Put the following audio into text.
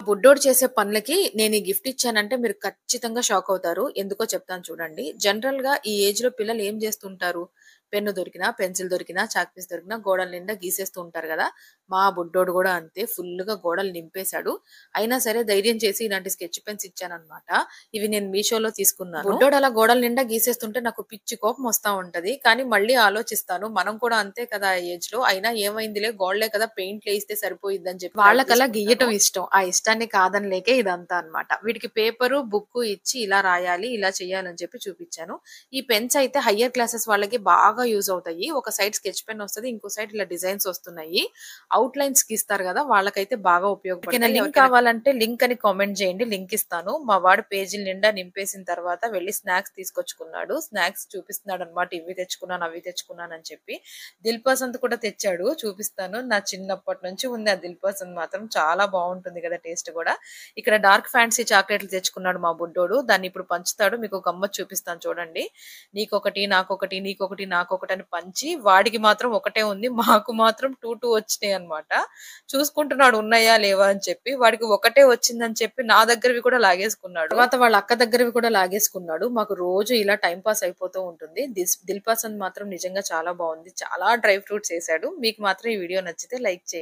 బుడ్డోడు చేసే పనులకి నేను ఈ గిఫ్ట్ ఇచ్చానంటే మీరు ఖచ్చితంగా షాక్ అవుతారు. ఎందుకో చెప్తాను చూడండి. జనరల్‌గా ఈ ఏజ్‌లో పిల్లలు ఏం చేస్తుంటారు? పెన్ను దొరికినా, పెన్సిల్ దొరికినా, చాక్ పీస్ దొరికినా గోడల నిండా గీసేస్తూ ఉంటారు గదా! మా బుడ్డోడు గూడా అంతే ఫుల్‌గా గోడలు నింపేశాడు. అయినా సరే ధైర్యం చేసి ఇలాంటి స్కెచ్ పెన్స్ ఇచ్చానన్నమాట. ఇవి నేను మీషోలో తీసుకున్నాను. బుడ్డోడు అలా గోడల నిండా గీసేస్తుంటే నాకు పిచ్చి కోపం వస్తా ఉంటది. కానీ మళ్ళీ ఆలోచిస్తాను. మనం కూడా అంతే కదా! ఆ ఏజ్‌లో. అయినా ఏమైందిలే గోడలే కదా! పెయింట్‌లేస్తే సరిపోయిద్దని చెప్పి వాళ్ళకలా గీయటం ఇష్టం. ఆ ఇష్టాన్ని కాదనలేకే ఇదంతా అన్నమాట. వీటికి పేపరు, బుక్కు ఇచ్చి ఇలా రాయాలి, ఇలా చేయాలని చెప్పి చూపిచ్చాను. ఈ పెన్స్ అయితే హయ్యర్ క్లాసెస్ వాళ్ళకి బాగా యూజ్ అవుతాయి. ఒక సైడ్ స్కెచ్ పెన్ వస్తది. ఇంకో సైడ్ ఇలా డిజైన్స్ వస్తున్నాయి. ఔట్‌లైన్స్ గీస్తారు గదా! వాళ్ళకైతే బాగా ఉపయోగపడతాయి. లింక్ కావాలంటే లింక్ అని కామెంట్ చేయండి. లింక్ ఇస్తాను. మా వాడు పేజీల నిండా నింపేసిన తర్వాత వెళ్లి స్నాక్స్ తీసుకొచ్చుకున్నాడు. స్నాక్స్ చూపిస్తున్నాడన్నమాట. ఇవి తెచ్చుకున్నాను, అవి తెచ్చుకున్నాను అని చెప్పి. దిల్ పసంద్ కూడా తెచ్చాడు. చూపిస్తాను. నా చిన్నప్పటి నుంచి ఉంది ఆ దిల్ పసంద్ మాత్రం. చాలా బావుంటుంది కదా టేస్ట్ గూడా. ఇక్కడ డార్క్ ఫ్యాన్సీ చాక్లెట్‌లు తెచ్చుకున్నాడు మా బుడ్డోడు. దాన్ని ఇప్పుడు పంచుతాడు. మీకు గమ్మత్తు చూపిస్తాను చూడండి. నీకొకటి, నాకొకటి, నీకొకటి, నాకొకటి అని పంచి వాడికి మాత్రం ఒకటే ఉంది. మాకు మాత్రం 2 వచ్చినాయన్నమాట. చూసుకుంటున్నాడు ఉన్నాయా లేవా అని చెప్పి. వాడికి ఒకటే వచ్చిందని చెప్పి నా దగ్గరవి కూడా లాగేసుకున్నాడు. తర్వాత వాళ్ళ అక్క దగ్గరవి కూడా లాగేసుకున్నాడు. మాకు రోజు ఇలా టైమ్ పాస్ అయిపోతూ ఉంటుంది. దిల్ పసంద్ మాత్రం నిజంగా చాలా బావుంది. చాలా డ్రై ఫ్రూట్స్ ఏసాడు. మీకు మాత్రం ఈ వీడియో నచ్చితే లైక్ చేయండి.